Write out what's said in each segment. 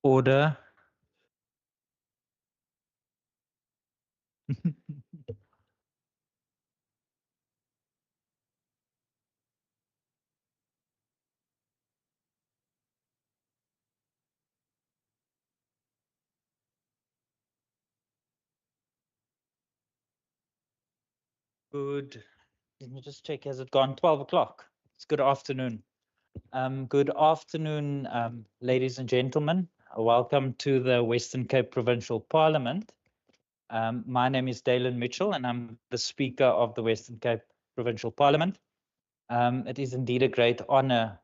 Order. Good. Let me just check. Has it gone 12 o'clock? It's good afternoon. Good afternoon, ladies and gentlemen. Welcome to the Western Cape Provincial Parliament. My name is Dalen Mitchell, and I'm the Speaker of the Western Cape Provincial Parliament. It is indeed a great honor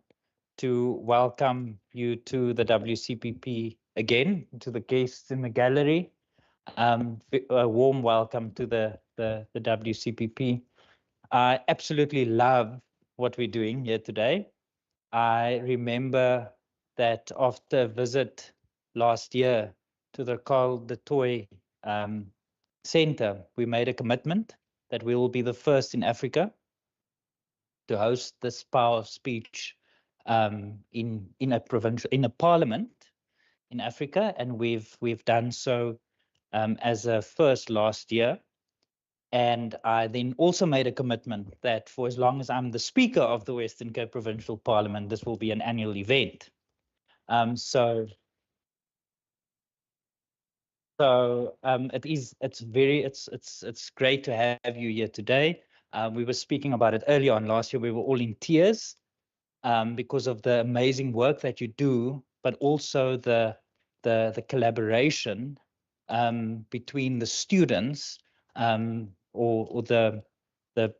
to welcome you to the WCPP again, to the guests in the gallery. A warm welcome to the WCPP. I absolutely love what we're doing here today. I remember that after a visit last year to the Carl de Toy Center, we made a commitment that we will be the first in Africa to host this power of speech in a parliament in Africa, and we've done so as a first last year. And I then also made a commitment that for as long as I'm the Speaker of the Western Cape Provincial Parliament, this will be an annual event. So it's great to have you here today. We were speaking about it earlier on last year. We were all in tears because of the amazing work that you do, but also the collaboration between the students or the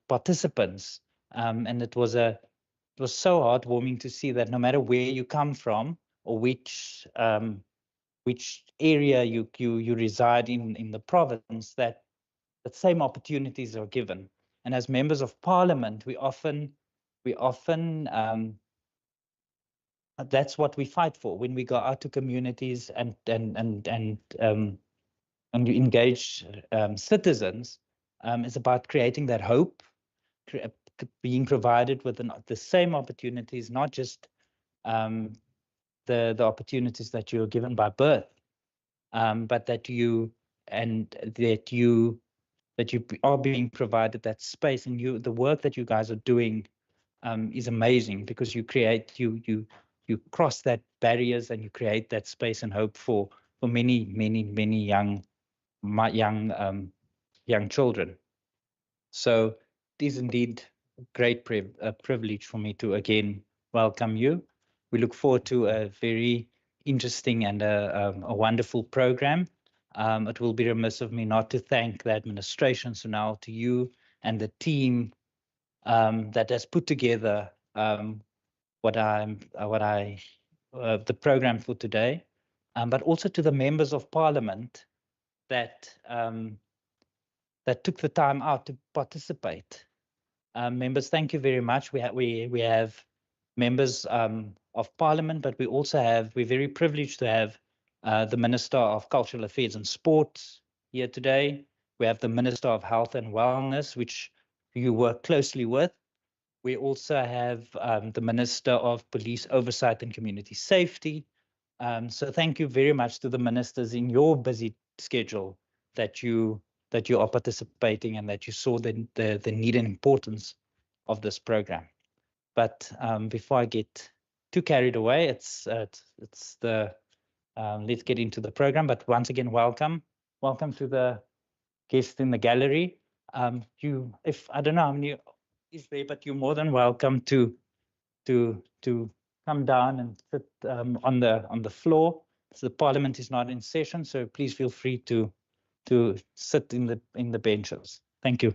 participants, and it was so heartwarming to see that no matter where you come from or which area you reside in the province, that the same opportunities are given. And as members of parliament, we often that's what we fight for when we go out to communities and you engage citizens. It's about creating that hope, being provided with the same opportunities, not just the opportunities that you're given by birth, but that you are being provided that space. And the work that you guys are doing is amazing, because you cross that barriers and you create that space and hope for many young children. So it is indeed a great privilege for me to again welcome you. We look forward to a very interesting and a wonderful program. It will be remiss of me not to thank the administration, so now to you and the team that has put together the program for today, but also to the members of parliament that took the time out to participate. Members, thank you very much. We have members of parliament, but we're very privileged to have the Minister of Cultural Affairs and Sports here today. We have the Minister of Health and Wellness, which you work closely with. We also have the Minister of Police Oversight and Community Safety. So thank you very much to the ministers in your busy schedule that you are participating and that you saw the need and importance of this program. But before I get too carried away, let's get into the program. But once again, welcome to the guests in the gallery. If I don't know how many is there, but you're more than welcome to come down and sit on the floor. So the parliament is not in session, so please feel free to sit in the benches. Thank you.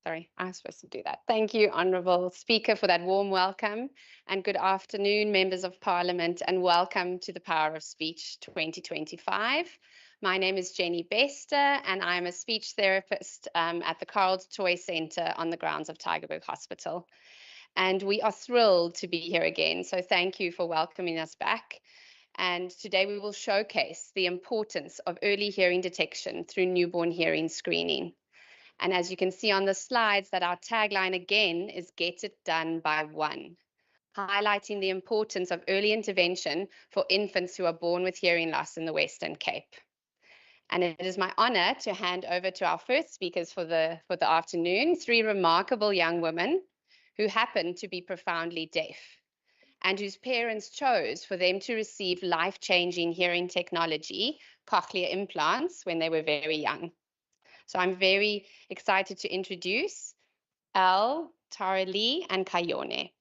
Sorry, I was supposed to do that. Thank you, Honourable Speaker, for that warm welcome. And good afternoon, members of Parliament, and welcome to the Power of Speech 2025. My name is Jenny Bester, and I'm a speech therapist at the Carl de Toy Centre on the grounds of Tygerberg Hospital. And we are thrilled to be here again. So thank you for welcoming us back. And today we will showcase the importance of early hearing detection through newborn hearing screening. And as you can see on the slides, that our tagline again is "Get it done by one," highlighting the importance of early intervention for infants who are born with hearing loss in the Western Cape. And it is my honor to hand over to our first speakers for the afternoon, three remarkable young women who happen to be profoundly deaf and whose parents chose for them to receive life-changing hearing technology, cochlear implants, when they were very young. So I'm very excited to introduce Elle, Tara Lee, and Kayone.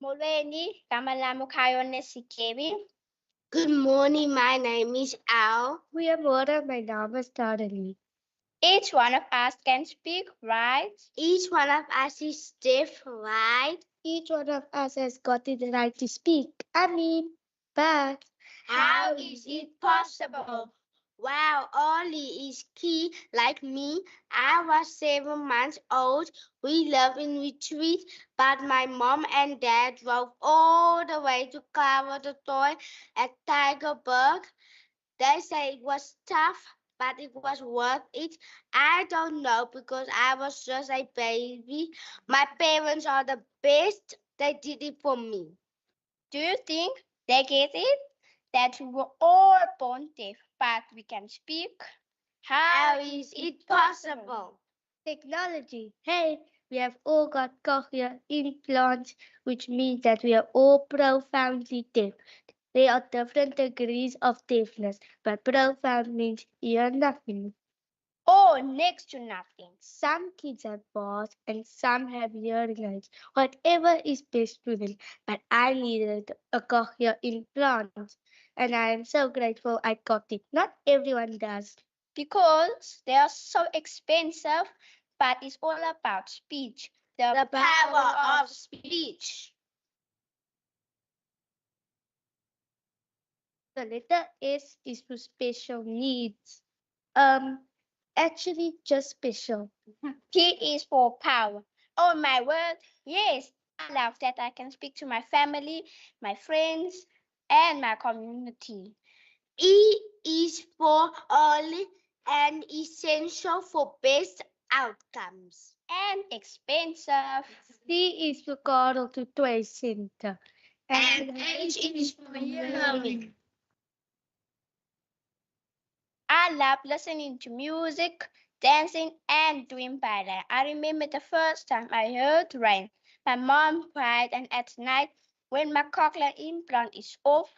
Molweni, gama lam uKayone Sikebi. Good morning, my name is Al. Goeiemôre, my name is Tara. Each one of us can speak, right? Each one of us is deaf, right? Each one of us has got the right to speak. But how is it possible? Wow, Ollie is key like me. I was 7 months old. We live in retreat, but my mom and dad drove all the way to cover the toy at Tigerberg. They say it was tough, but it was worth it. I don't know because I was just a baby. My parents are the best. They did it for me. Do you think they get it? That we were all born deaf, but we can speak? How is it possible? Technology. Hey, we have all got cochlear implants, which means that we are all profoundly deaf. There are different degrees of deafness, but profound means hear nothing. Oh, next to nothing. Some kids have bars and some have hearing aids, whatever is best for them. But I needed a cochlear implant, and I am so grateful I got it. Not everyone does. Because they are so expensive, but it's all about speech. The power of speech. The letter S is for special needs. Actually just special. P is for power. Oh my word, yes. I love that I can speak to my family, my friends, and my community. E is for early and essential for best outcomes. And expensive. C is for Carl to Toy Center. And H is for hearing. I love listening to music, dancing, and doing ballet. I remember the first time I heard rain. My mom cried, and at night, when my cochlear implant is off,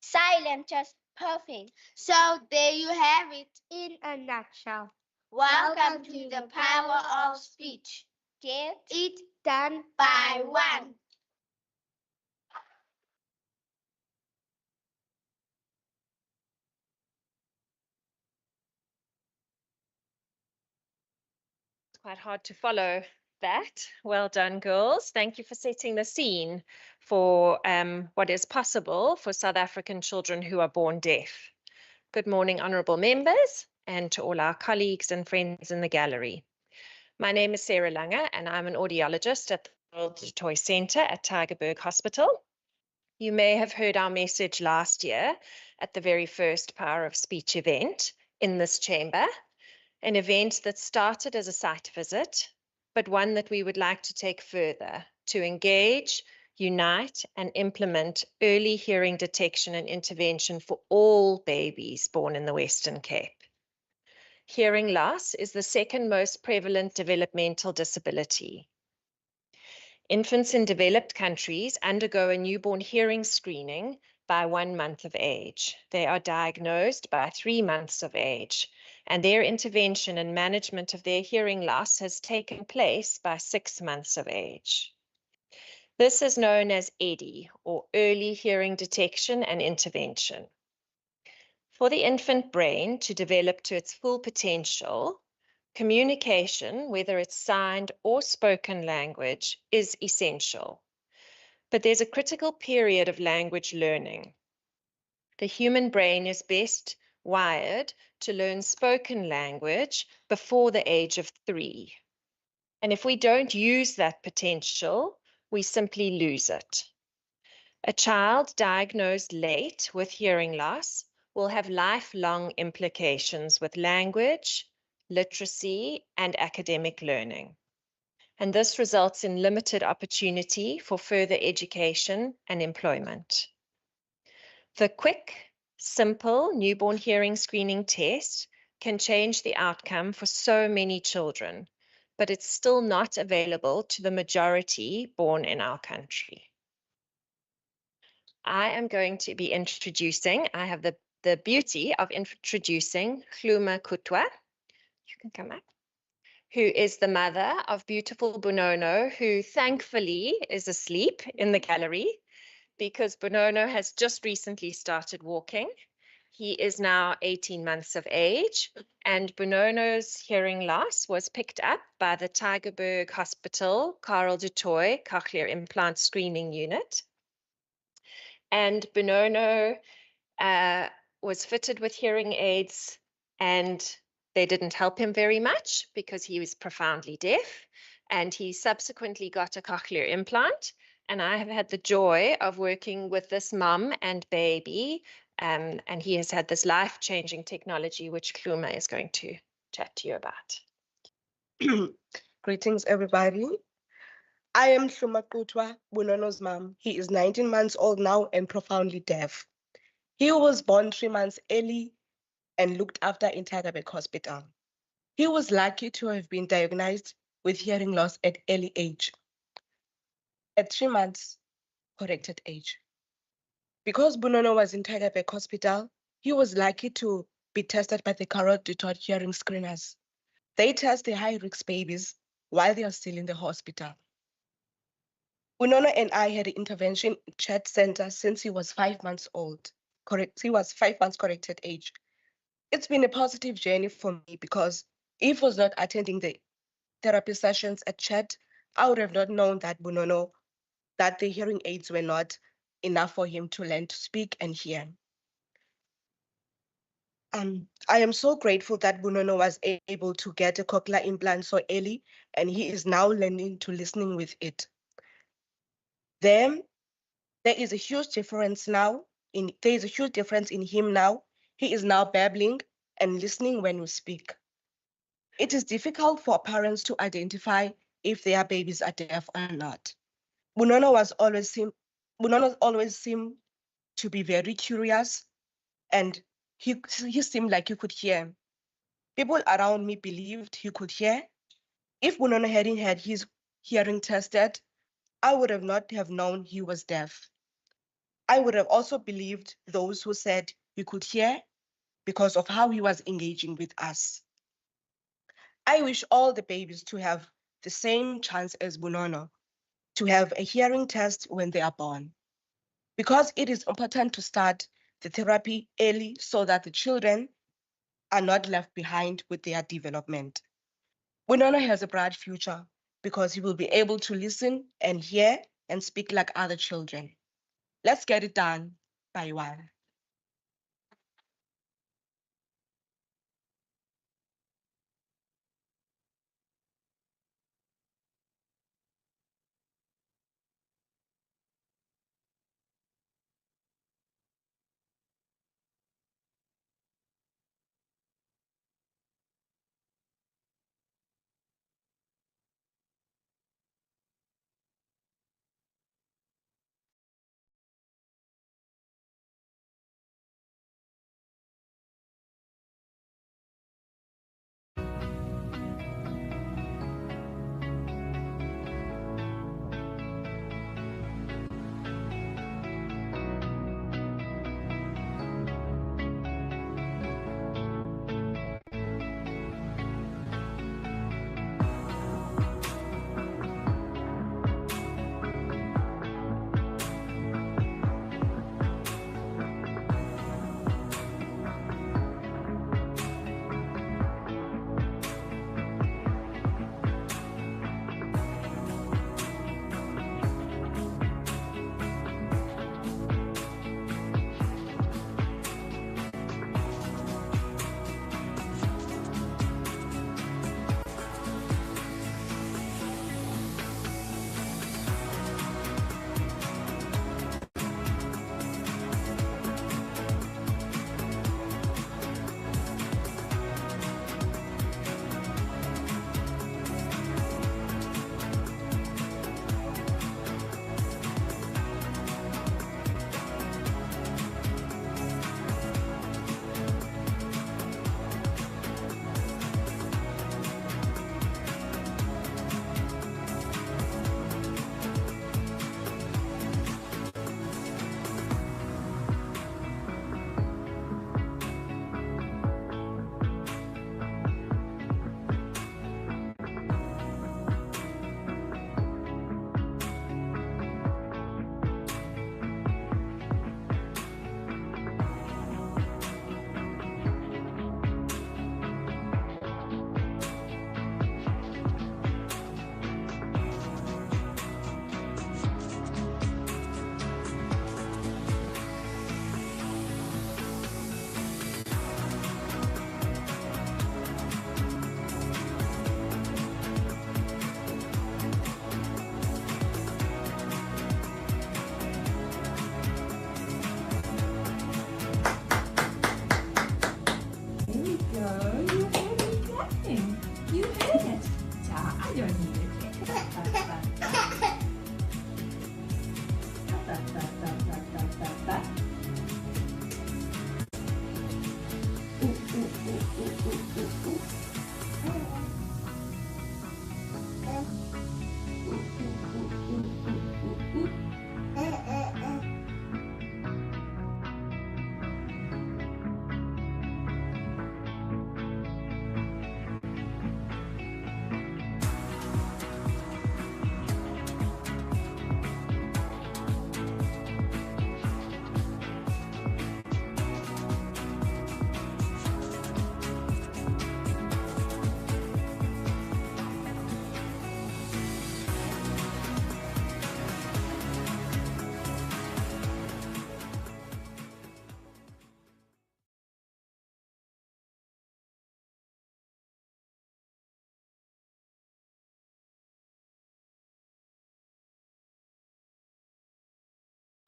silent, just perfect. So there you have it in a nutshell. Welcome to the power of speech. Get it done by one. Quite hard to follow that. Well done, girls. Thank you for setting the scene for what is possible for South African children who are born deaf. Good morning, honourable members, and to all our colleagues and friends in the gallery. My name is Sarah Langer, and I'm an audiologist at the World Toy Centre at Tigerberg Hospital. You may have heard our message last year at the very first Power of Speech event in this chamber. An event that started as a site visit, but one that we would like to take further to engage, unite, and implement early hearing detection and intervention for all babies born in the Western Cape. Hearing loss is the second most prevalent developmental disability. Infants in developed countries undergo a newborn hearing screening by 1 month of age. They are diagnosed by 3 months of age, and their intervention and management of their hearing loss has taken place by 6 months of age. This is known as EHDI, or early hearing detection and intervention. For the infant brain to develop to its full potential, communication, whether it's signed or spoken language, is essential. But there's a critical period of language learning. The human brain is best wired to learn spoken language before the age of 3. And if we don't use that potential, we simply lose it. A child diagnosed late with hearing loss will have lifelong implications with language, literacy, and academic learning. And this results in limited opportunity for further education and employment. The quick, simple newborn hearing screening test can change the outcome for so many children, but it's still not available to the majority born in our country. I am going to be introducing, I have the beauty of introducing Hluma Kutwa. You can come up. Who is the mother of beautiful Bonono, who thankfully is asleep in the gallery because Bonono has just recently started walking. He is now 18 months of age, and Bonono's hearing loss was picked up by the Tygerberg Hospital Karel de Toy Cochlear Implant Screening Unit. And Bonono was fitted with hearing aids, and they didn't help him very much because he was profoundly deaf, and he subsequently got a cochlear implant. And I have had the joy of working with this mum and baby, and he has had this life-changing technology, which Hluma is going to chat to you about. Greetings, everybody. I am Hluma Kutwa, Bunono's mom. He is 19 months old now and profoundly deaf. He was born 3 months early and looked after in Tygerberg Hospital. He was lucky to have been diagnosed with hearing loss at early age, at 3 months corrected age. Because Bunono was in Tygerberg Hospital, he was lucky to be tested by the Karel de Toy hearing screeners. They test the high-risk babies while they are still in the hospital. Bunono and I had an intervention chat center since he was 5 months old. He was 5 months corrected age. It's been a positive journey for me because if I was not attending the therapy sessions at chat, I would have not known that Bunono, that the hearing aids were not enough for him to learn to speak and hear. I am so grateful that Bunono was able to get a cochlear implant so early, and he is now learning to listening with it. There is a huge difference now. There is a huge difference in him now. He is now babbling and listening when we speak. It is difficult for parents to identify if their babies are deaf or not. Bunono always seemed to be very curious, and he seemed like he could hear. People around me believed he could hear. If Bunono hadn't had his hearing tested, I would have not have known he was deaf. I would have also believed those who said he could hear because of how he was engaging with us. I wish all the babies to have the same chance as Bunono, to have a hearing test when they are born, because it is important to start the therapy early so that the children are not left behind with their development. Bunono has a bright future because he will be able to listen and hear and speak like other children. Let's get it done by one.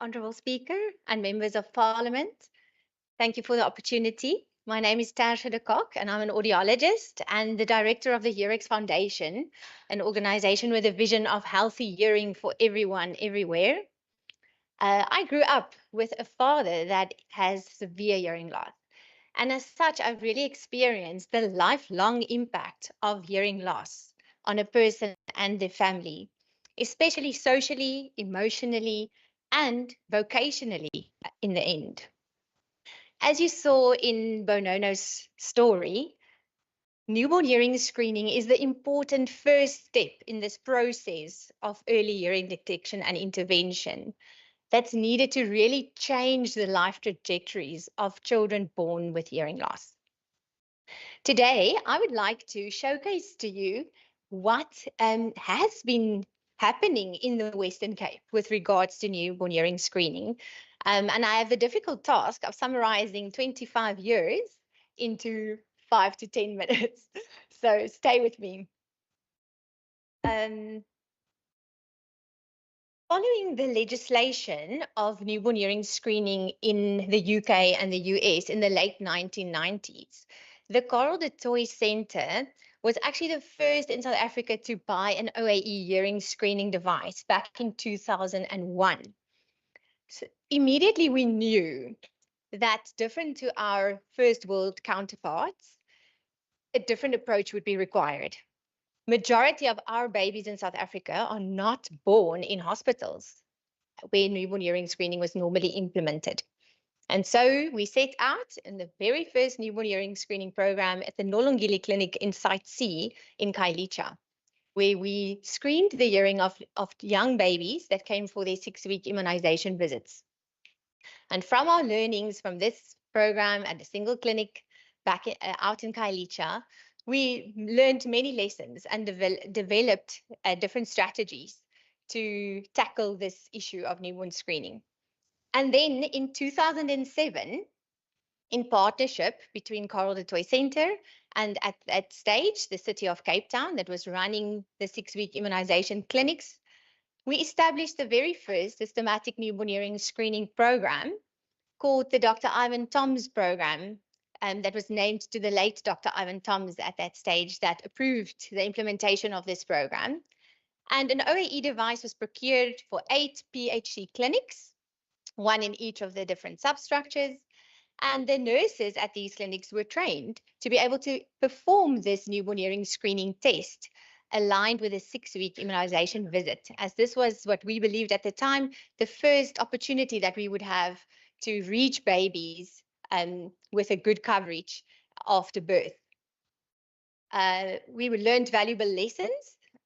Honourable Speaker and members of Parliament. Thank you for the opportunity. My name is Tarsha de Kock and I'm an audiologist and the director of the Hearix Foundation, an organisation with a vision of healthy hearing for everyone, everywhere. I grew up with a father that has severe hearing loss. And as such, I've really experienced the lifelong impact of hearing loss on a person and their family, especially socially, emotionally, and vocationally in the end. As you saw in Bonono's story, newborn hearing screening is the important first step in this process of early hearing detection and intervention that's needed to really change the life trajectories of children born with hearing loss. Today, I would like to showcase to you what has been happening in the Western Cape with regards to newborn hearing screening. And I have the difficult task of summarizing 25 years into 5 to 10 minutes. So stay with me. Following the legislation of newborn hearing screening in the UK and the US in the late 1990s, the Karel de Tooy Centre was actually the first in South Africa to buy an OAE hearing screening device back in 2001. So immediately we knew that different to our first world counterparts, a different approach would be required. Majority of our babies in South Africa are not born in hospitals where newborn hearing screening was normally implemented. And so we set out in the very first newborn hearing screening program at the Nolongile Clinic in Site C in Khayelitsha, where we screened the hearing of young babies that came for their 6-week immunization visits. And from our learnings from this program at a single clinic back out in Khayelitsha, we learned many lessons and developed different strategies to tackle this issue of newborn screening. And then in 2007, in partnership between Karel de Tooy Centre and at that stage, the City of Cape Town that was running the 6-week immunization clinics, we established the very first systematic newborn hearing screening program called the Dr. Ivan Toms program, that was named to the late Dr. Ivan Toms at that stage that approved the implementation of this program. And an OAE device was procured for 8 PHC clinics, one in each of the different substructures. And the nurses at these clinics were trained to be able to perform this newborn hearing screening test aligned with a 6-week immunization visit, as this was what we believed at the time, the first opportunity that we would have to reach babies with a good coverage after birth. We learned valuable lessons,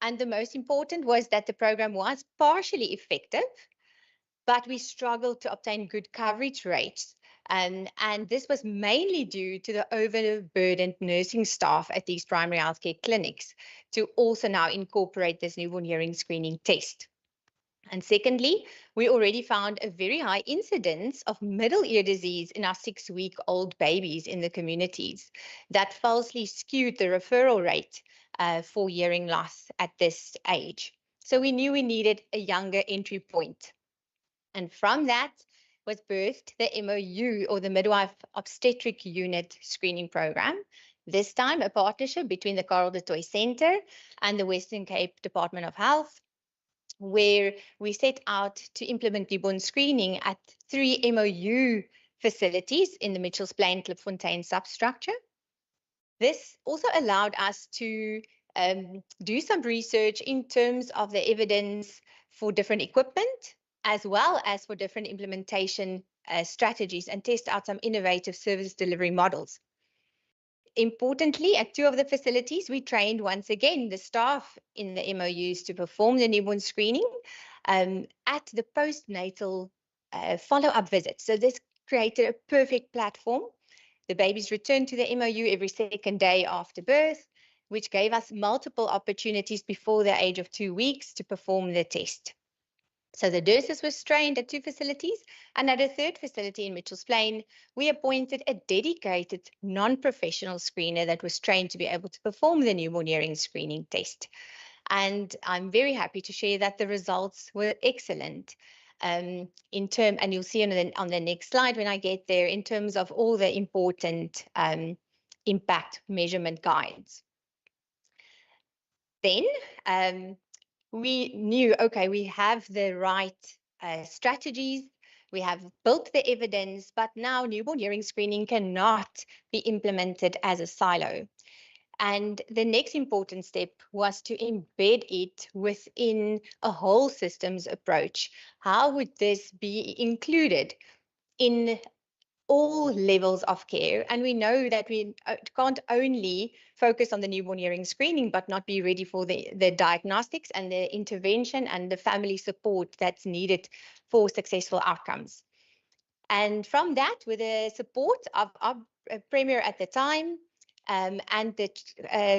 and the most important was that the program was partially effective, but we struggled to obtain good coverage rates. And this was mainly due to the overburdened nursing staff at these primary healthcare clinics to also now incorporate this newborn hearing screening test. And secondly, we already found a very high incidence of middle ear disease in our 6-week-old babies in the communities that falsely skewed the referral rate for hearing loss at this age. So we knew we needed a younger entry point. And from that was birthed the MOU, or the Midwife Obstetric Unit Screening Program, this time a partnership between the Karel de Tooy Centre and the Western Cape Department of Health, where we set out to implement newborn screening at 3 MOU facilities in the Mitchells Plain Klipfontein substructure. This also allowed us to do some research in terms of the evidence for different equipment, as well as for different implementation strategies, and test out some innovative service delivery models. Importantly, at 2 of the facilities, we trained once again the staff in the MOUs to perform the newborn screening at the postnatal follow-up visit. So this created a perfect platform. The babies returned to the MOU every 2nd day after birth, which gave us multiple opportunities before the age of 2 weeks to perform the test. So the nurses were trained at 2 facilities, and at a 3rd facility in Mitchells Plain, we appointed a dedicated non-professional screener that was trained to be able to perform the newborn hearing screening test. And I'm very happy to share that the results were excellent. in term, and you'll see on the next slide when I get there, in terms of all the important impact measurement guides. Then we knew, okay, we have the right strategies, we have built the evidence, but now newborn hearing screening cannot be implemented as a silo. And the next important step was to embed it within a whole systems approach. How would this be included in all levels of care? And we know that we can't only focus on the newborn hearing screening, but not be ready for the diagnostics and the intervention and the family support that's needed for successful outcomes. And from that, with the support of our Premier at the time, and the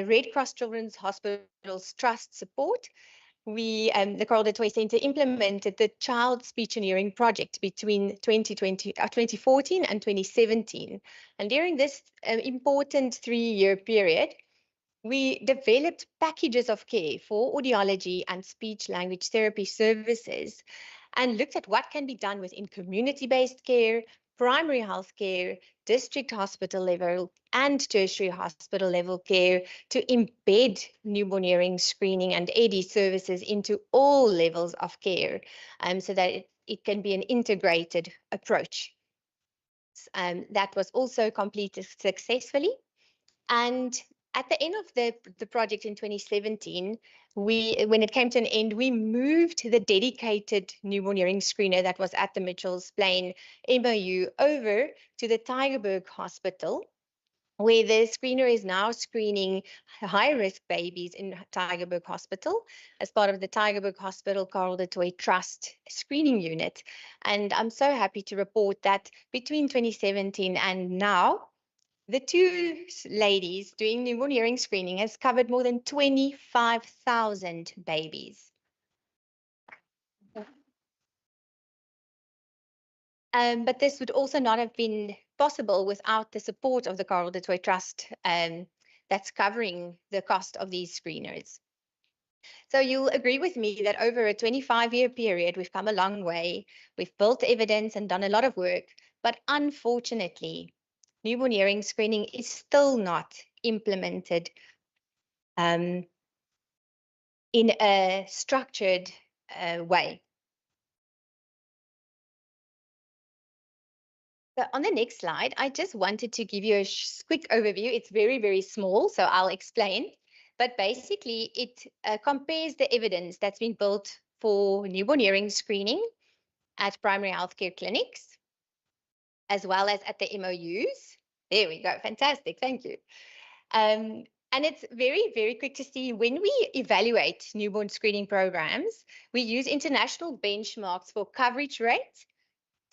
Red Cross Children's Hospitals Trust support, we, the Carl de Toy Centre, implemented the Child Speech and Hearing Project between 2014 and 2017. And during this important 3-year period, we developed packages of care for audiology and speech language therapy services and looked at what can be done within community-based care, primary health care, district hospital level, and tertiary hospital level care to embed newborn hearing screening and AD services into all levels of care, so that it can be an integrated approach. That was also completed successfully. And at the end of the project in 2017, when it came to an end, we moved the dedicated newborn hearing screener that was at the Mitchells Plain MOU over to the Tygerberg Hospital, where the screener is now screening high-risk babies in Tygerberg Hospital as part of the Tygerberg Hospital Carl de Toy Trust screening unit. And I'm so happy to report that between 2017 and now, the 2 ladies doing newborn hearing screening has covered more than 25,000 babies. But this would also not have been possible without the support of the Carl de Toy Trust that's covering the cost of these screeners. So you'll agree with me that over a 25-year period, we've come a long way. We've built evidence and done a lot of work, but unfortunately, newborn hearing screening is still not implemented in a structured way. So on the next slide, I just wanted to give you a quick overview. It's very, very small, so I'll explain. But basically, it compares the evidence that's been built for newborn hearing screening at primary healthcare clinics, as well as at the MOUs. There we go. Fantastic. Thank you. And it's very, very quick to see when we evaluate newborn screening programs, we use international benchmarks for coverage rates.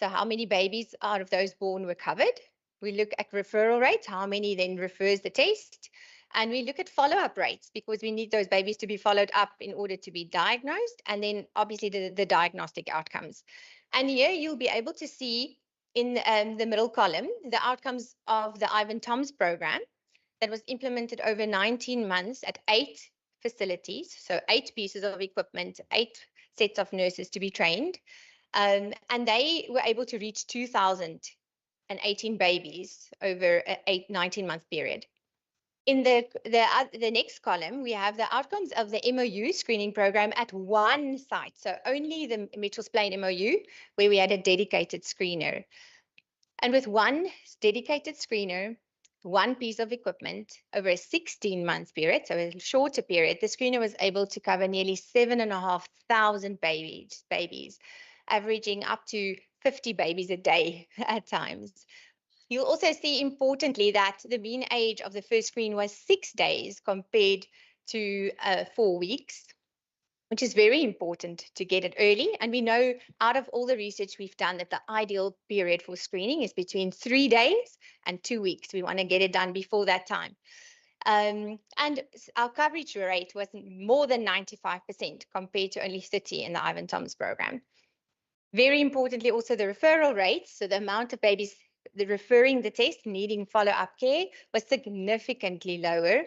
So how many babies out of those born were covered? We look at referral rates, how many then refers the test. And we look at follow-up rates because we need those babies to be followed up in order to be diagnosed. And then obviously the diagnostic outcomes. And here you'll be able to see in the middle column, the outcomes of the Ivan Toms program that was implemented over 19 months at 8 facilities. So 8 pieces of equipment, 8 sets of nurses to be trained. And they were able to reach 2,018 babies over a 19-month period. In the next column, we have the outcomes of the MOU screening program at 1 site. So only the Mitchells Plain MOU, where we had a dedicated screener. And with 1 dedicated screener, 1 piece of equipment over a 16-month period, so a shorter period, the screener was able to cover nearly 7,500 babies, averaging up to 50 babies a day at times. You'll also see importantly that the mean age of the first screen was 6 days compared to 4 weeks, which is very important to get it early. And we know out of all the research we've done that the ideal period for screening is between 3 days and 2 weeks. We want to get it done before that time. And our coverage rate was more than 95% compared to only 30 in the Ivan Toms program. Very importantly, also the referral rates, so the amount of babies referring the test needing follow-up care was significantly lower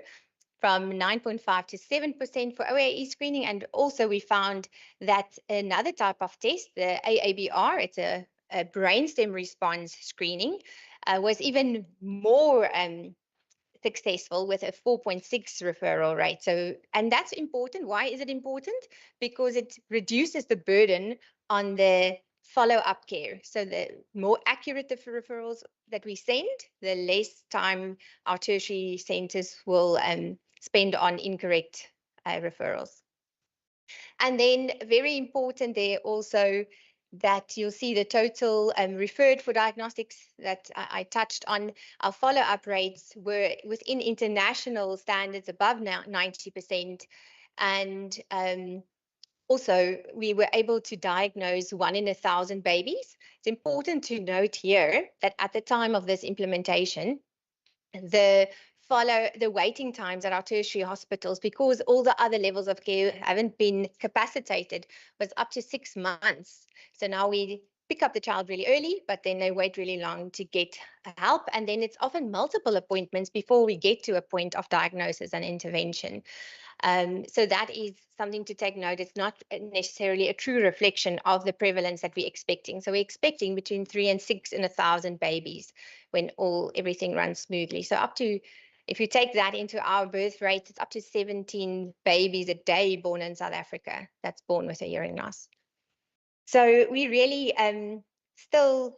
from 9.5 to 7% for OAE screening. And also we found that another type of test, the AABR, it's a brainstem response screening, was even more successful with a 4.6 referral rate. So, and that's important. Why is it important? Because it reduces the burden on the follow-up care. So the more accurate the referrals that we send, the less time our tertiary centers will spend on incorrect referrals. And then very important there also that you'll see the total referred for diagnostics that I touched on. Our follow-up rates were within international standards above now 90%. And also, we were able to diagnose 1 in 1,000 babies. It's important to note here that at the time of this implementation, the waiting times at our tertiary hospitals, because all the other levels of care haven't been capacitated, was up to 6 months. So now we pick up the child really early, but then they wait really long to get help. And then it's often multiple appointments before we get to a point of diagnosis and intervention. So that is something to take note. It's not necessarily a true reflection of the prevalence that we're expecting. So we're expecting between 3 and 6 in 1,000 babies when everything runs smoothly. So up to, if you take that into our birth rates, it's up to 17 babies a day born in South Africa that's born with a hearing loss. So we really still,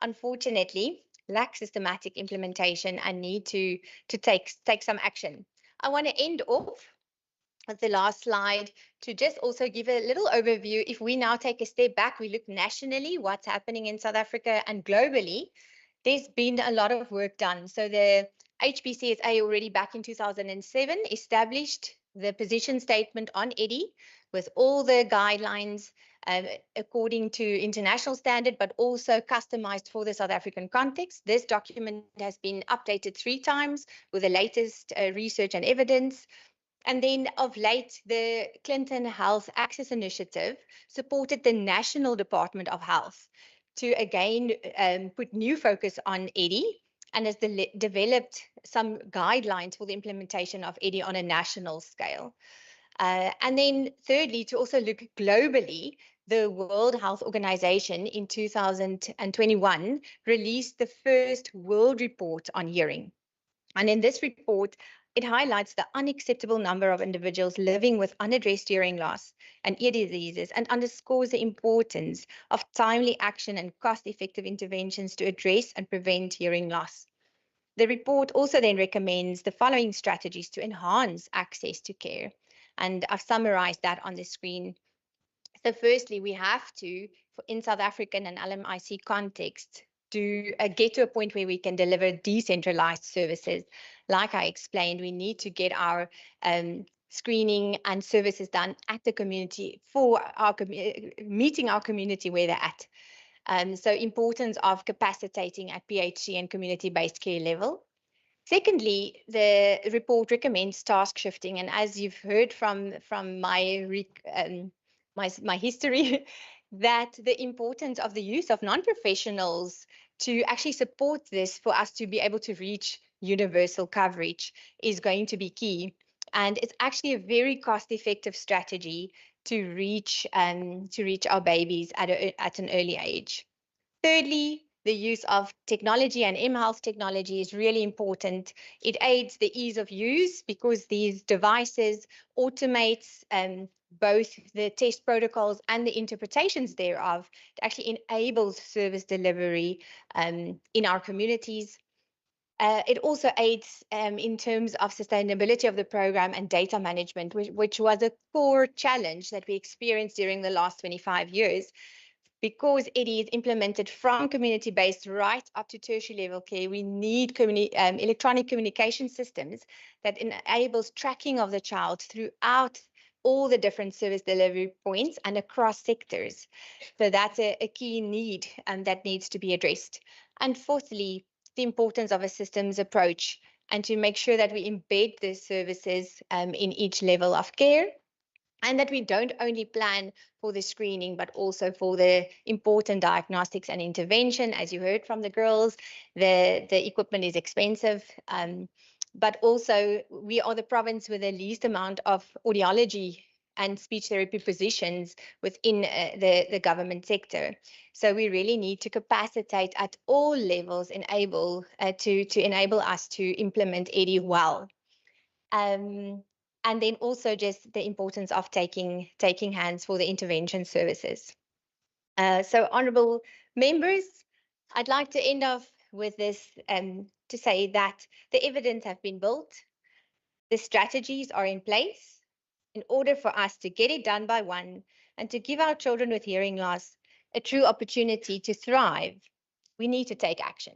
unfortunately, lack systematic implementation and need to take some action. I want to end off with the last slide to just also give a little overview. If we now take a step back, we look nationally, what's happening in South Africa and globally, there's been a lot of work done. So the HPCSA already back in 2007 established the position statement on EDI with all the guidelines according to international standard, but also customized for the South African context. This document has been updated 3 times with the latest research and evidence. And then of late, the Clinton Health Access Initiative supported the National Department of Health to again put new focus on EDI and has developed some guidelines for the implementation of EDI on a national scale. And then thirdly, to also look globally, the World Health Organization in 2021 released the first world report on hearing. And in this report, it highlights the unacceptable number of individuals living with unaddressed hearing loss and ear diseases and underscores the importance of timely action and cost-effective interventions to address and prevent hearing loss. The report also then recommends the following strategies to enhance access to care. And I've summarized that on the screen. So firstly, we have to, in South African and LMIC context, to get to a point where we can deliver decentralized services. Like I explained, we need to get our screening and services done at the community for our meeting our community where they're at. So importance of capacitating at PHC and community-based care level. Secondly, the report recommends task shifting, and as you've heard from my history, that the importance of the use of non-professionals to actually support this for us to be able to reach universal coverage is going to be key. And it's actually a very cost-effective strategy to reach our babies at an early age. Thirdly, the use of technology and mHealth technology is really important. It aids the ease of use because these devices automates both the test protocols and the interpretations thereof. It actually enables service delivery in our communities. It also aids in terms of sustainability of the program and data management, which was a core challenge that we experienced during the last 25 years. Because it is implemented from community-based right up to tertiary level care, we need electronic communication systems that enables tracking of the child throughout all the different service delivery points and across sectors. So that's a key need that needs to be addressed. And fourthly, the importance of a systems approach and to make sure that we embed the services in each level of care, and that we don't only plan for the screening, but also for the important diagnostics and intervention. As you heard from the girls, the equipment is expensive. but also we are the province with the least amount of audiology and speech therapy positions within the government sector. So we really need to capacitate at all levels to enable us to implement EDI well. And then also just the importance of taking hands for the intervention services. So honourable members, I'd like to end off with this to say that the evidence have been built, the strategies are in place. In order for us to get it done by one and to give our children with hearing loss a true opportunity to thrive, we need to take action.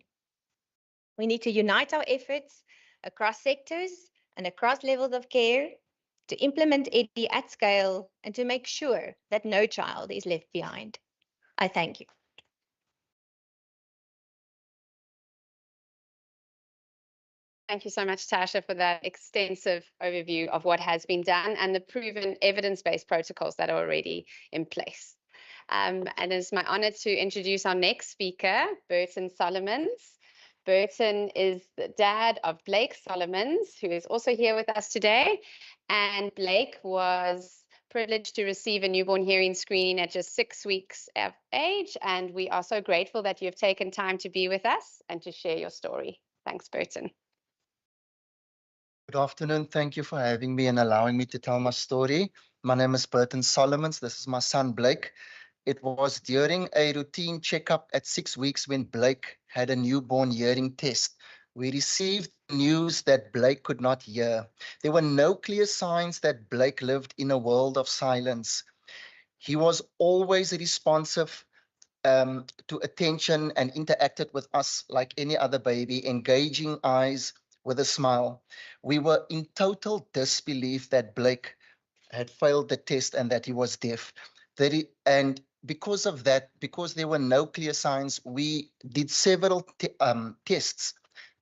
We need to unite our efforts across sectors and across levels of care to implement EDI at scale and to make sure that no child is left behind. I thank you. Thank you so much, Tasha, for that extensive overview of what has been done and the proven evidence-based protocols that are already in place. And it's my honor to introduce our next speaker, Burton Solomons. Burton is the dad of Blake Solomons, who is also here with us today. And Blake was privileged to receive a newborn hearing screening at just 6 weeks of age. And we are so grateful that you have taken time to be with us and to share your story. Thanks, Burton. Good afternoon. Thank you for having me and allowing me to tell my story. My name is Burton Solomons. This is my son, Blake. It was during a routine checkup at 6 weeks when Blake had a newborn hearing test. We received news that Blake could not hear. There were no clear signs that Blake lived in a world of silence. He was always responsive to attention and interacted with us like any other baby, engaging eyes with a smile. We were in total disbelief that Blake had failed the test and that he was deaf. And because of that, because there were no clear signs, we did several tests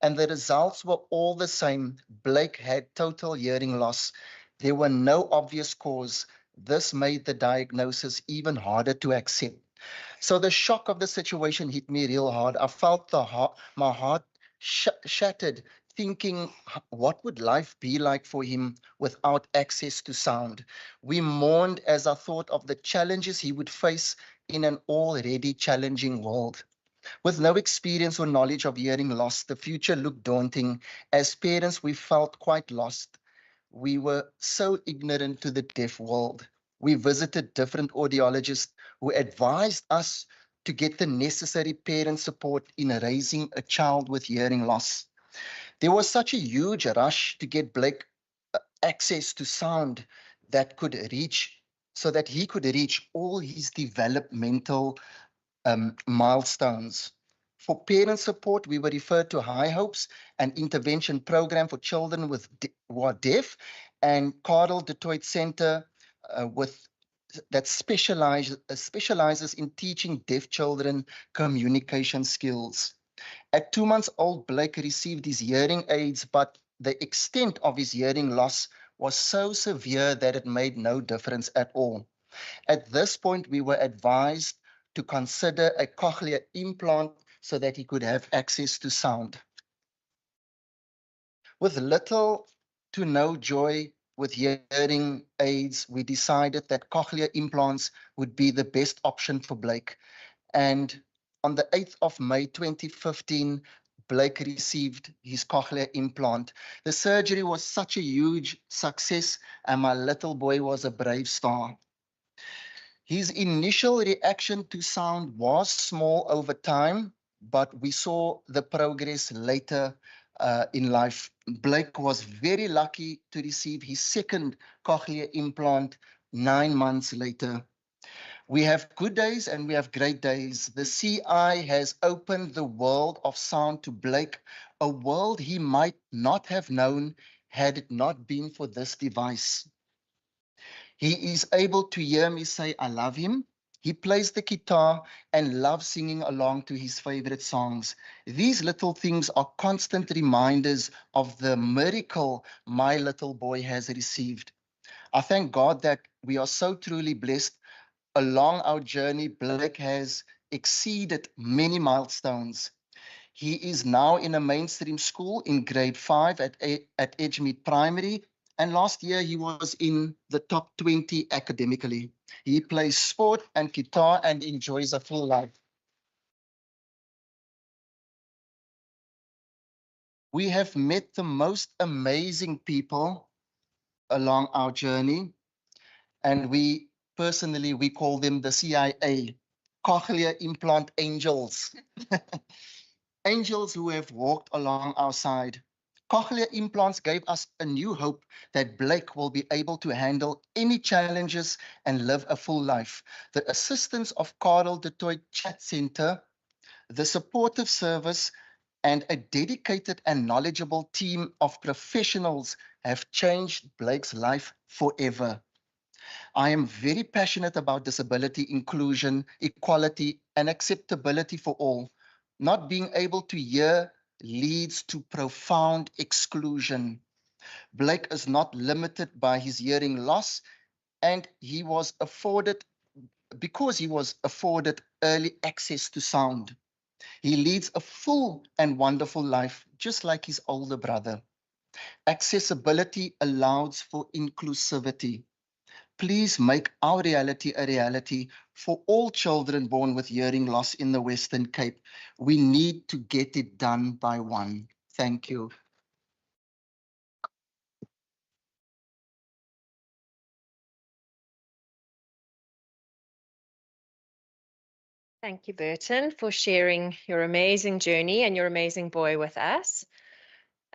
and the results were all the same. Blake had total hearing loss. There were no obvious cause. This made the diagnosis even harder to accept. So the shock of the situation hit me real hard. I felt my heart shattered, thinking, what would life be like for him without access to sound? We mourned as I thought of the challenges he would face in an already challenging world. With no experience or knowledge of hearing loss, the future looked daunting. As parents, we felt quite lost. We were so ignorant to the deaf world. We visited different audiologists who advised us to get the necessary parent support in raising a child with hearing loss. There was such a huge rush to get Blake access to sound that could reach, so that he could reach all his developmental milestones. For parent support, we were referred to High Hopes, an intervention program for children who are deaf, and Carl Detroit Center that specializes in teaching deaf children communication skills. At 2 months old, Blake received his hearing aids, but the extent of his hearing loss was so severe that it made no difference at all. At this point, we were advised to consider a cochlear implant so that he could have access to sound. With little to no joy with hearing aids, we decided that cochlear implants would be the best option for Blake. And on the 8th of May 2015, Blake received his cochlear implant. The surgery was such a huge success, and my little boy was a brave star. His initial reaction to sound was small over time, but we saw the progress later in life. Blake was very lucky to receive his second cochlear implant 9 months later. We have good days and we have great days. The CI has opened the world of sound to Blake, a world he might not have known had it not been for this device. He is able to hear me say, I love him. He plays the guitar and loves singing along to his favorite songs. These little things are constant reminders of the miracle my little boy has received. I thank God that we are so truly blessed. Along our journey, Blake has exceeded many milestones. He is now in a mainstream school in grade 5 at Edgemead Primary. And last year he was in the top 20 academically. He plays sport and guitar and enjoys a full life. We have met the most amazing people along our journey. And we call them the CIA, cochlear implant angels. Angels who have walked along our side. Cochlear implants gave us a new hope that Blake will be able to handle any challenges and live a full life. The assistance of Karel de Tooy Chat Center, the supportive service, and a dedicated and knowledgeable team of professionals have changed Blake's life forever. I am very passionate about disability inclusion, equality, and acceptability for all. Not being able to hear leads to profound exclusion. Blake is not limited by his hearing loss, and because he was afforded early access to sound. He leads a full and wonderful life, just like his older brother. Accessibility allows for inclusivity. Please make our reality a reality for all children born with hearing loss in the Western Cape. We need to get it done by one. Thank you. Thank you, Burton, for sharing your amazing journey and your amazing boy with us.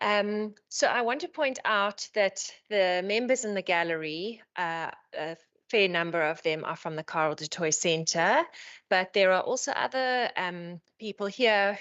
So I want to point out that the members in the gallery, a fair number of them are from the Karel de Tooy Centre, but there are also other people here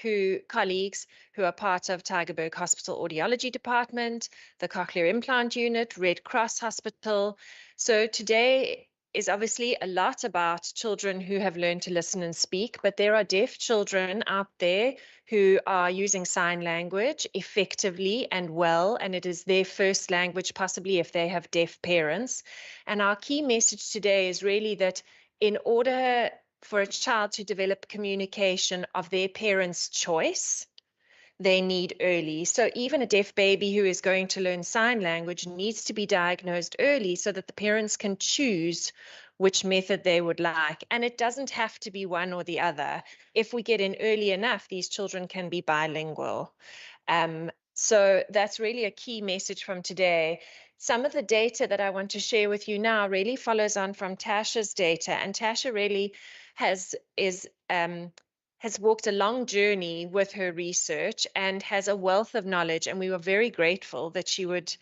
colleagues who are part of Tygerberg Hospital Audiology Department, the Cochlear Implant Unit, Red Cross Hospital. So today is obviously a lot about children who have learned to listen and speak, but there are deaf children out there who are using sign language effectively and well, and it is their first language, possibly if they have deaf parents. And our key message today is really that in order for a child to develop communication of their parents' choice, they need early. So even a deaf baby who is going to learn sign language needs to be diagnosed early so that the parents can choose which method they would like. And it doesn't have to be one or the other. If we get in early enough, these children can be bilingual. So that's really a key message from today. Some of the data that I want to share with you now really follows on from Tasha's data. And Tasha really has walked a long journey with her research and has a wealth of knowledge, and we were very grateful that she would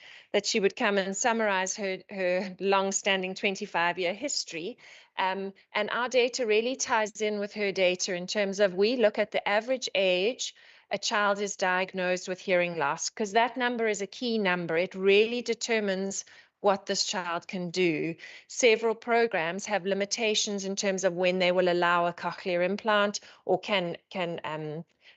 come and summarize her long-standing 25-year history. And our data really ties in with her data in terms of we look at the average age a child is diagnosed with hearing loss, because that number is a key number. It really determines what this child can do. Several programs have limitations in terms of when they will allow a cochlear implant or can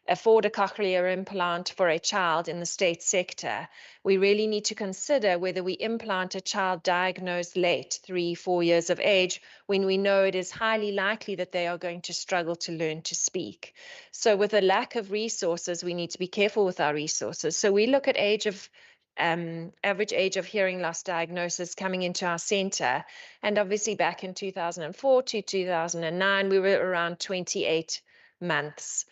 afford a cochlear implant for a child in the state sector. We really need to consider whether we implant a child diagnosed late, 3-4 years of age, when we know it is highly likely that they are going to struggle to learn to speak. So with a lack of resources, we need to be careful with our resources. So we look at average age of hearing loss diagnosis coming into our center. And obviously back in 2004 to 2009, we were around 28 months.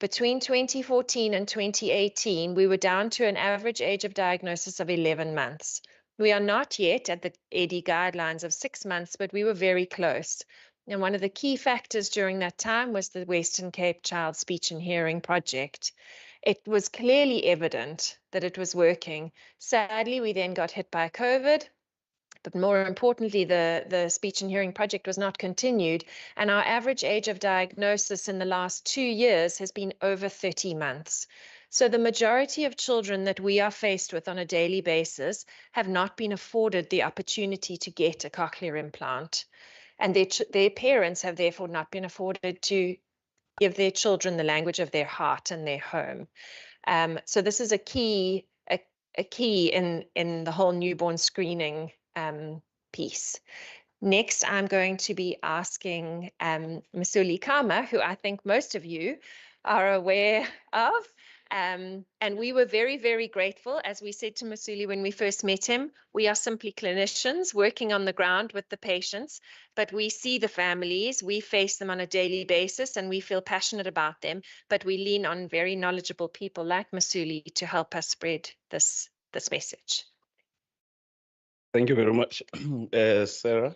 Between 2014 and 2018, we were down to an average age of diagnosis of 11 months. We are not yet at the EDI guidelines of 6 months, but we were very close. And one of the key factors during that time was the Western Cape Child Speech and Hearing Project. It was clearly evident that it was working. Sadly, we then got hit by COVID, but more importantly, the speech and hearing project was not continued, and our average age of diagnosis in the last 2 years has been over 30 months. So the majority of children that we are faced with on a daily basis have not been afforded the opportunity to get a cochlear implant, and their parents have therefore not been afforded to give their children the language of their heart and their home. So this is a key in the whole newborn screening piece. Next, I'm going to be asking Msuli Kama, who I think most of you are aware of. And we were very, very grateful. As we said to Masuli when we first met him, we are simply clinicians working on the ground with the patients, but we see the families, we face them on a daily basis, and we feel passionate about them, but we lean on very knowledgeable people like Masuli to help us spread this message. Thank you very much, Sarah.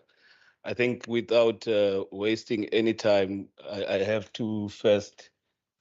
I think without wasting any time, I have to first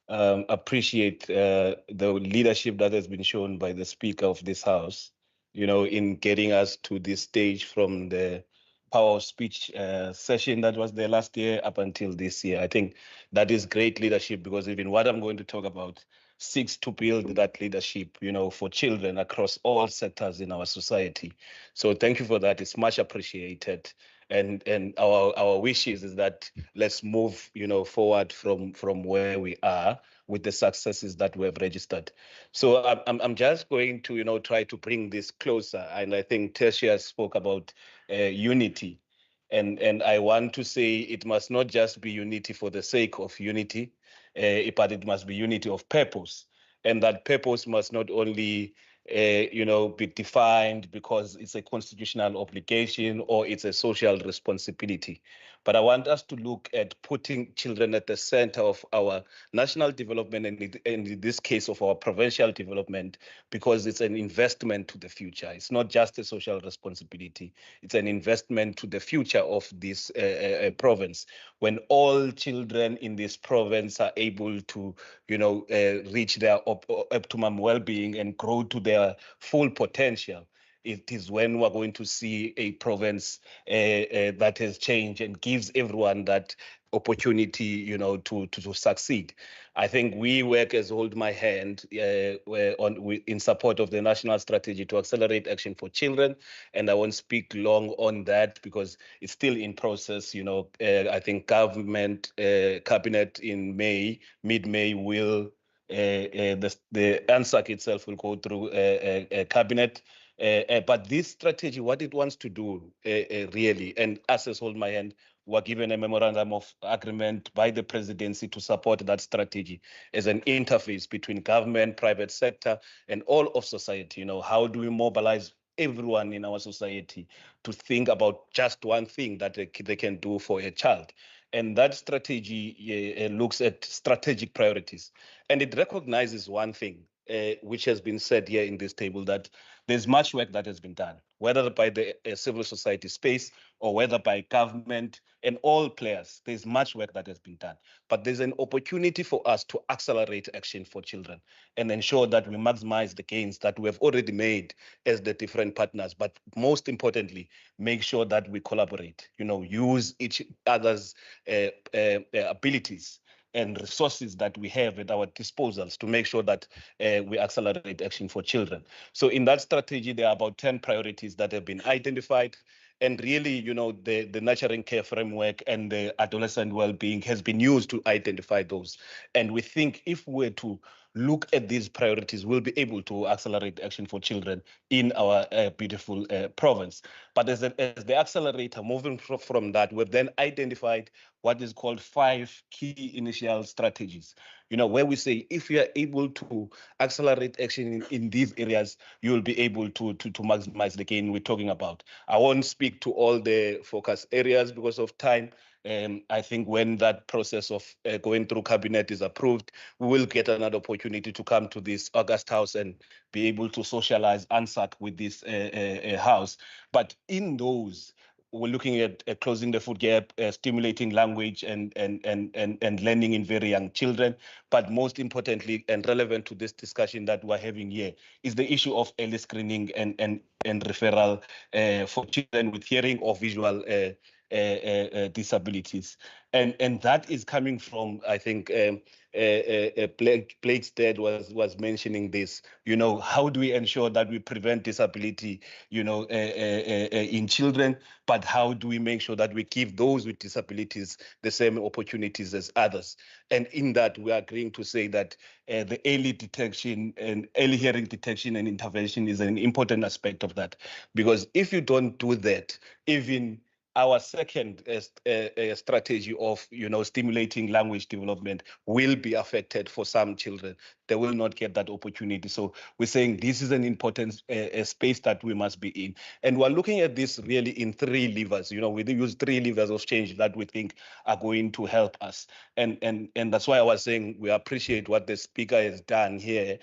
appreciate the leadership that has been shown by the Speaker of this House, in getting us to this stage from the power of speech session that was there last year up until this year. I think that is great leadership, because even what I'm going to talk about seeks to build that leadership, for children across all sectors in our society. So thank you for that. It's much appreciated. And our wishes is that let's move, forward from where we are with the successes that we have registered. So I'm just going to, try to bring this closer. And I think Tertia spoke about unity. And I want to say it must not just be unity for the sake of unity, but it must be unity of purpose. And that purpose must not only be defined because it's a constitutional obligation or it's a social responsibility. But I want us to look at putting children at the center of our national development, and in this case of our provincial development, because it's an investment to the future. It's not just a social responsibility. It's an investment to the future of this province. When all children in this province are able to, reach their optimum well-being and grow to their full potential, it is when we're going to see a province that has changed and gives everyone that opportunity, to succeed. I think we work as Hold My Hand in support of the national strategy to accelerate action for children. And I won't speak long on that because it's still in process. I think government cabinet in mid-May will, the ANSAC itself will go through a cabinet. But this strategy, what it wants to do really, and us as Hold My Hand, were given a memorandum of agreement by the presidency to support that strategy as an interface between government, private sector, and all of society. How do we mobilize everyone in our society to think about just one thing that they can do for a child? And that strategy looks at strategic priorities. And it recognizes one thing, which has been said here in this table, that there's much work that has been done, whether by the civil society space or whether by government and all players. There's much work that has been done. But there's an opportunity for us to accelerate action for children and ensure that we maximize the gains that we have already made as the different partners. But most importantly, make sure that we collaborate, use each other's abilities and resources that we have at our disposals to make sure that we accelerate action for children. So in that strategy, there are about 10 priorities that have been identified. And really, the nurturing care framework and the adolescent well-being has been used to identify those. And we think if we're to look at these priorities, we'll be able to accelerate action for children in our beautiful province. But as the accelerator, moving from that, we've then identified what is called 5 key initial strategies, where we say if you are able to accelerate action in these areas, you will be able to maximize the gain we're talking about. I won't speak to all the focus areas because of time. I think when that process of going through cabinet is approved, we will get another opportunity to come to this August House and be able to socialize ANSAC with this house. But in those, we're looking at closing the food gap, stimulating language and learning in very young children. But most importantly and relevant to this discussion that we're having here is the issue of early screening and referral for children with hearing or visual disabilities. And that is coming from, I think, Blake's dad was mentioning this. How do we ensure that we prevent disability, in children, but how do we make sure that we give those with disabilities the same opportunities as others? And in that, we are agreeing to say that the early detection and early hearing detection and intervention is an important aspect of that. Because if you don't do that, even our second strategy of stimulating language development will be affected for some children. They will not get that opportunity. So we're saying this is an important space that we must be in. And we're looking at this really in three levers. We use three levers of change that we think are going to help us. And that's why I was saying we appreciate what the speaker has done here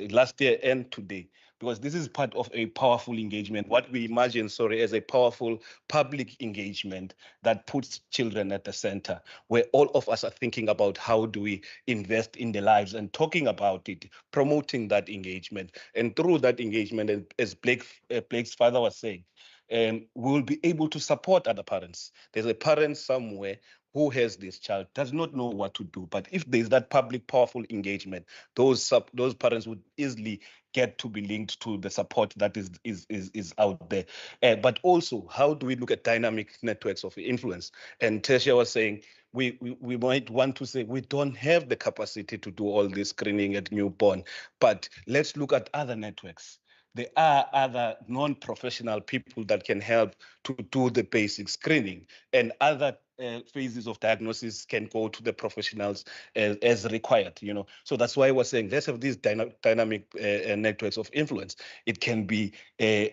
last year and today, because this is part of a powerful engagement, what we imagine, as a powerful public engagement that puts children at the center, where all of us are thinking about how do we invest in their lives and talking about it, promoting that engagement. And through that engagement, as Blake's father was saying, we will be able to support other parents. There's a parent somewhere who has this child, does not know what to do. But if there's that public powerful engagement, those parents would easily get to be linked to the support that is out there. But also, how do we look at dynamic networks of influence? And Tesha was saying, we might want to say we don't have the capacity to do all this screening at newborn, but let's look at other networks. There are other non-professional people that can help to do the basic screening, and other phases of diagnosis can go to the professionals as required. So that's why I was saying let's have these dynamic networks of influence. It can be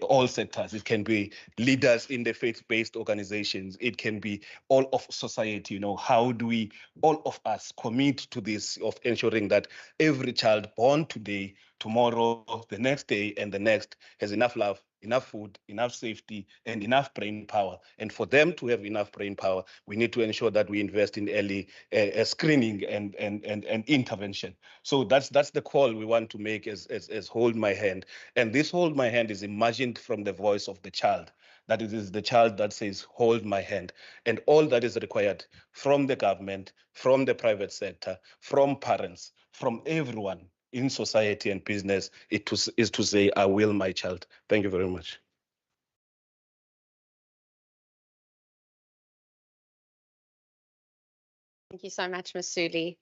all sectors. It can be leaders in the faith-based organizations. It can be all of society. How do we, all of us, commit to this of ensuring that every child born today, tomorrow, the next day, and the next has enough love, enough food, enough safety, and enough brain power. And for them to have enough brain power, we need to ensure that we invest in early screening and intervention. So that's the call we want to make as Hold My Hand. And this Hold My Hand is imagined from the voice of the child. That it is the child that says, hold my hand. And all that is required from the government, from the private sector, from parents, from everyone in society and business, is to say, I will my child. Thank you very much. Thank you so much, Masuli.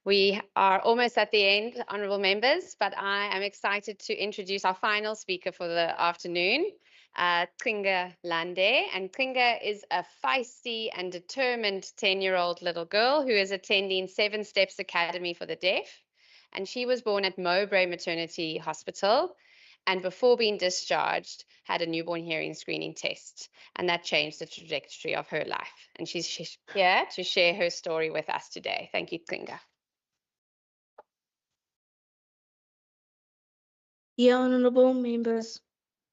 We are almost at the end, honourable members, but I am excited to introduce our final speaker for the afternoon, Klinga Lande. And Klinga is a feisty and determined 10-year-old little girl who is attending 7 Steps Academy for the Deaf. And she was born at Mowbray Maternity Hospital, and before being discharged, had a newborn hearing screening test, and that changed the trajectory of her life. And she's here to share her story with us today. Thank you, Klinga. Dear honorable members,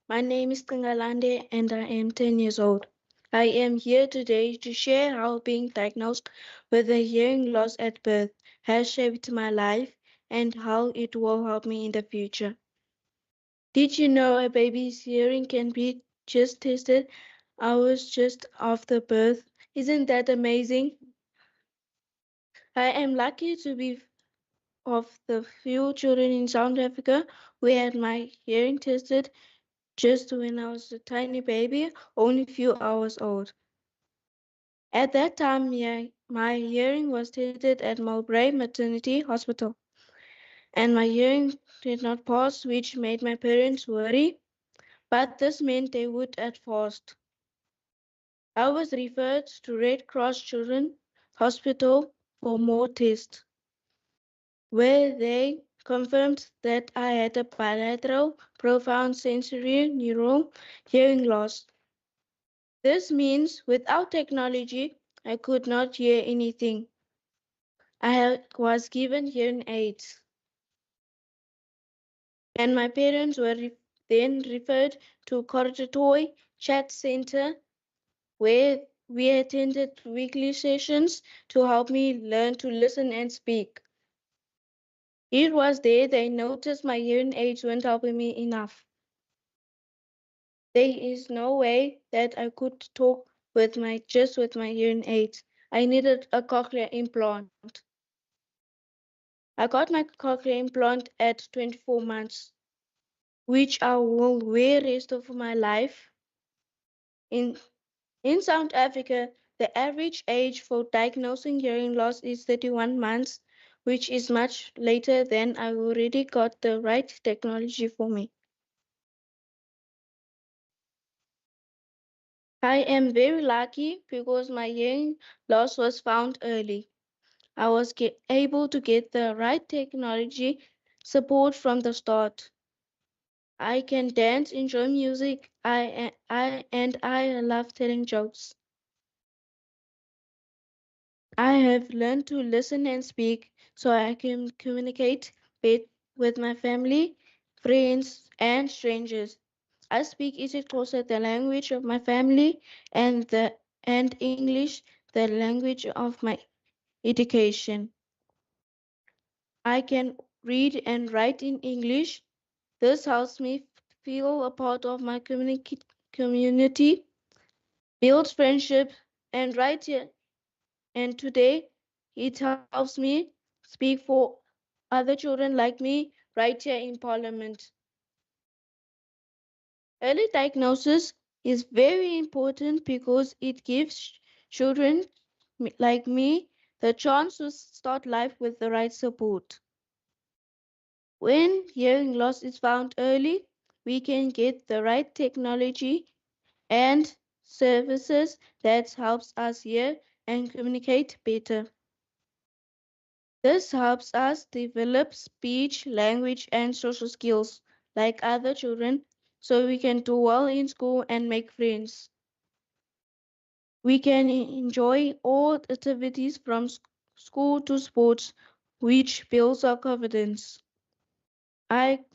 my name is Kangalande and I am 10 years old. I am here today to share how being diagnosed with a hearing loss at birth has shaped my life and how it will help me in the future. Did you know a baby's hearing can be just tested hours just after birth? Isn't that amazing? I am lucky to be of the few children in South Africa who had my hearing tested just when I was a tiny baby, only a few hours old. At that time, my hearing was tested at Mowbray Maternity Hospital, and my hearing did not pass, which made my parents worry, but this meant they would at first. I was referred to Red Cross Children's Hospital for more tests, where they confirmed that I had a bilateral profound sensory neural hearing loss. This means without technology, I could not hear anything. I was given hearing aids, and my parents were then referred to Korotoi Chat Center, where we attended weekly sessions to help me learn to listen and speak. It was there they noticed my hearing aids weren't helping me enough. There is no way that I could talk with my hearing aids. I needed a cochlear implant. I got my cochlear implant at 24 months, which I will wear rest of my life. In South Africa, the average age for diagnosing hearing loss is 31 months, which is much later than I already got the right technology for me. I am very lucky because my hearing loss was found early. I was able to get the right technology support from the start. I can dance, enjoy music, and I love telling jokes. I have learned to listen and speak so I can communicate with my family, friends, and strangers. I speak isiXhosa, the language of my family, and English, the language of my education. I can read and write in English. This helps me feel a part of my community, build friendship, and right here. And today, it helps me speak for other children like me right here in Parliament. Early diagnosis is very important because it gives children like me the chance to start life with the right support. When hearing loss is found early, we can get the right technology and services that helps us hear and communicate better. This helps us develop speech, language, and social skills like other children so we can do well in school and make friends. We can enjoy all activities from school to sports, which builds our confidence. I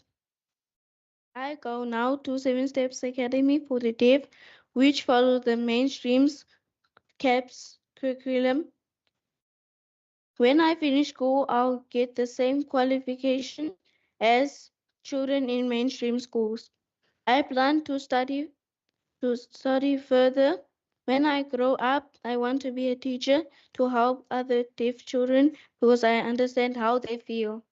I go now to Seven Steps Academy for the Deaf, which follow the mainstream's CAPS curriculum. When I finish school, I'll get the same qualification as children in mainstream schools. I plan to study further. When I grow up, I want to be a teacher to help other deaf children because I understand how they feel.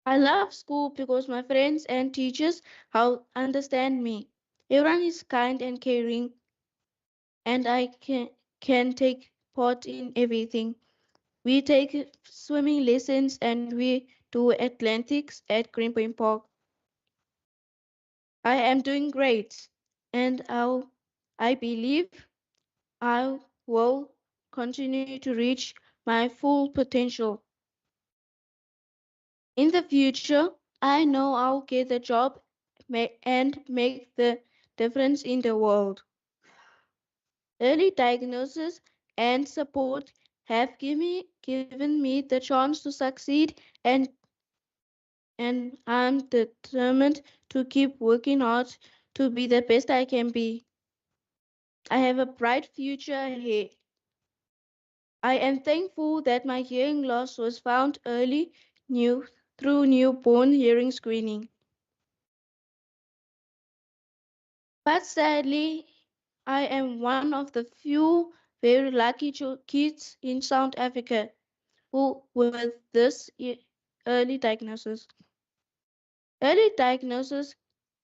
I love school because my friends and teachers how understand me. Everyone is kind and caring, and I can take part in everything. We take swimming lessons and we do athletics at Greenpoint Park. I am doing great, and I believe I will continue to reach my full potential. In the future, I know I'll get a job and make the difference in the world. Early diagnosis and support have given me the chance to succeed, and I'm determined to keep working hard to be the best I can be. I have a bright future ahead. I am thankful that my hearing loss was found early new, through newborn hearing screening. But sadly, I am one of the few very lucky kids in South Africa who with this early diagnosis. Early diagnosis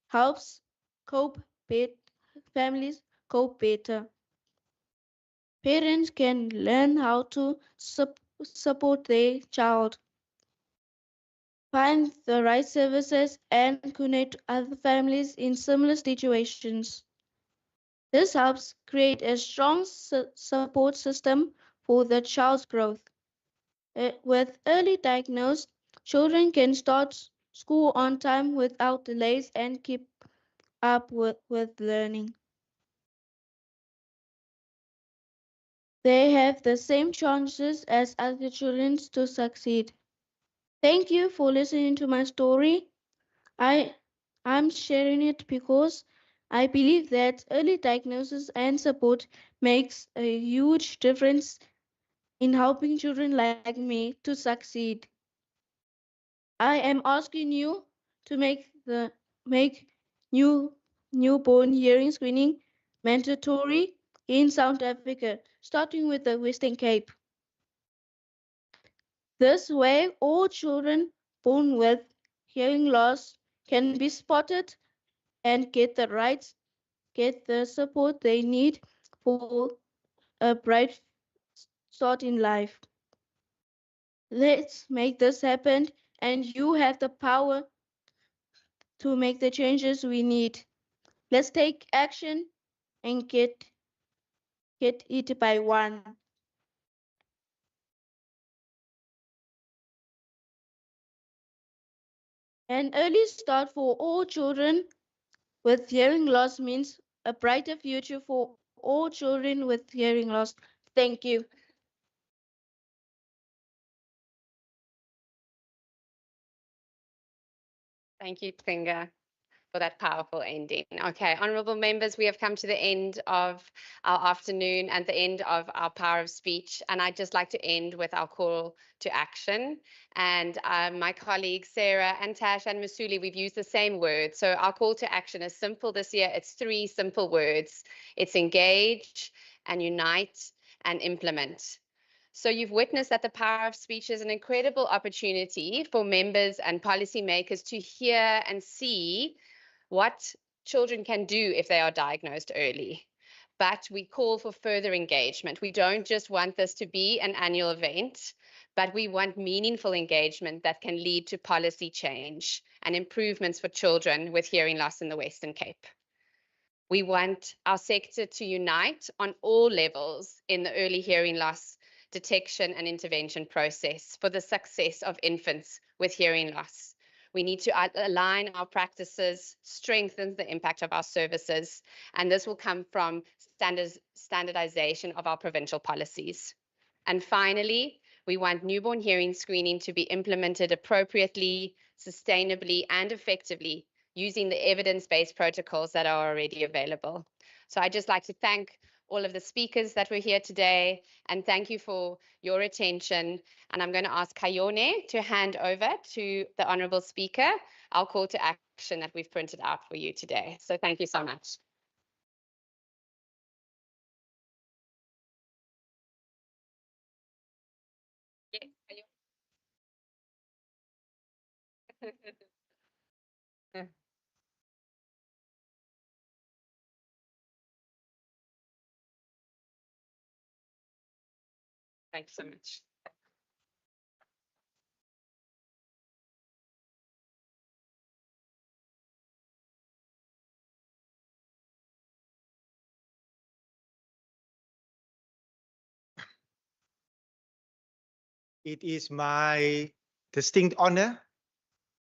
helps cope bet- families cope better. Parents can learn how to support their child, find the right services, and connect other families in similar situations. This helps create a strong support system for the child's growth. With early diagnosed, children can start school on time without delays and keep up with learning. They have the same chances as other children to succeed. Thank you for listening to my story. I I'm sharing it because I believe that early diagnosis and support makes a huge difference in helping children like me to succeed. I am asking you to make new newborn hearing screening mandatory in South Africa, starting with the Western Cape. This way, all children born with hearing loss can be spotted and get the support they need for a bright start in life. Let's make this happen, and you have the power to make the changes we need. Let's take action and get it by one. An early start for all children with hearing loss means a brighter future for all children with hearing loss. Thank you. Thank you, Tsinga, for that powerful ending. Okay, honorable members, we have come to the end of our afternoon and the end of our power of speech. And I'd just like to end with our call to action. And my colleagues, Sarah and Tash and Masuli, we've used the same word. So our call to action is simple this year. It's 3 simple words. It's engage and unite and implement. So you've witnessed that the power of speech is an incredible opportunity for members and policymakers to hear and see what children can do if they are diagnosed early. But we call for further engagement. We don't just want this to be an annual event, but we want meaningful engagement that can lead to policy change and improvements for children with hearing loss in the Western Cape. We want our sector to unite on all levels in the early hearing loss detection and intervention process for the success of infants with hearing loss. We need to align our practices, strengthen the impact of our services, and this will come from standardization of our provincial policies. And finally, we want newborn hearing screening to be implemented appropriately, sustainably, and effectively using the evidence-based protocols that are already available. So I'd just like to thank all of the speakers that were here today, and thank you for your attention. And I'm going to ask Kayone to hand over to the Honourable Speaker our call to action that we've printed out for you today. So thank you so much. Yes, Thanks so much. It is my distinct honor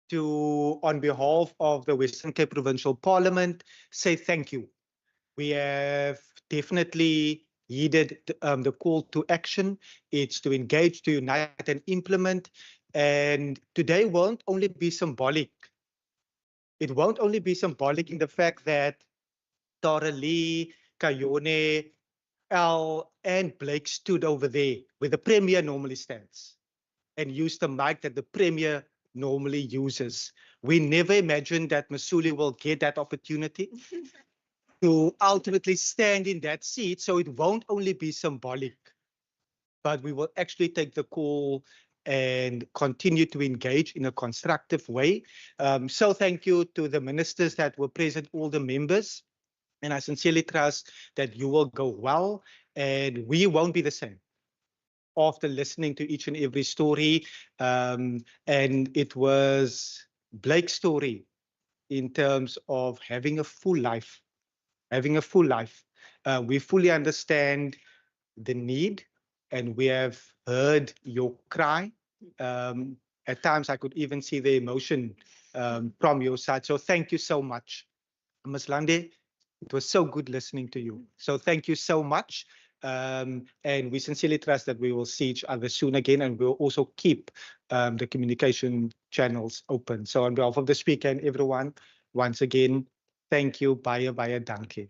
to, on behalf of the Western Cape Provincial Parliament, say thank you. We have definitely heeded the call to action. It's to engage, to unite and implement. And today won't only be symbolic. It won't only be symbolic in the fact that Tara Lee, Kayone, Al and Blake stood over there where the Premier normally stands and used the mic that the Premier normally uses. We never imagined that Masuli will get that opportunity to ultimately stand in that seat. So it won't only be symbolic, but we will actually take the call and continue to engage in a constructive way. So thank you to the ministers that were present, all the members. And I sincerely trust that you will go well and we won't be the same after listening to each and every story. And it was Blake's story in terms of having a full life, we fully understand the need and we have heard your cry. At times I could even see the emotion from your side. So thank you so much. Ms. Lande, it was so good listening to you. So thank you so much. And we sincerely trust that we will see each other soon again, and we'll also keep the communication channels open. So on behalf of the speaker and everyone, once again, thank you. Baie, baie dankie.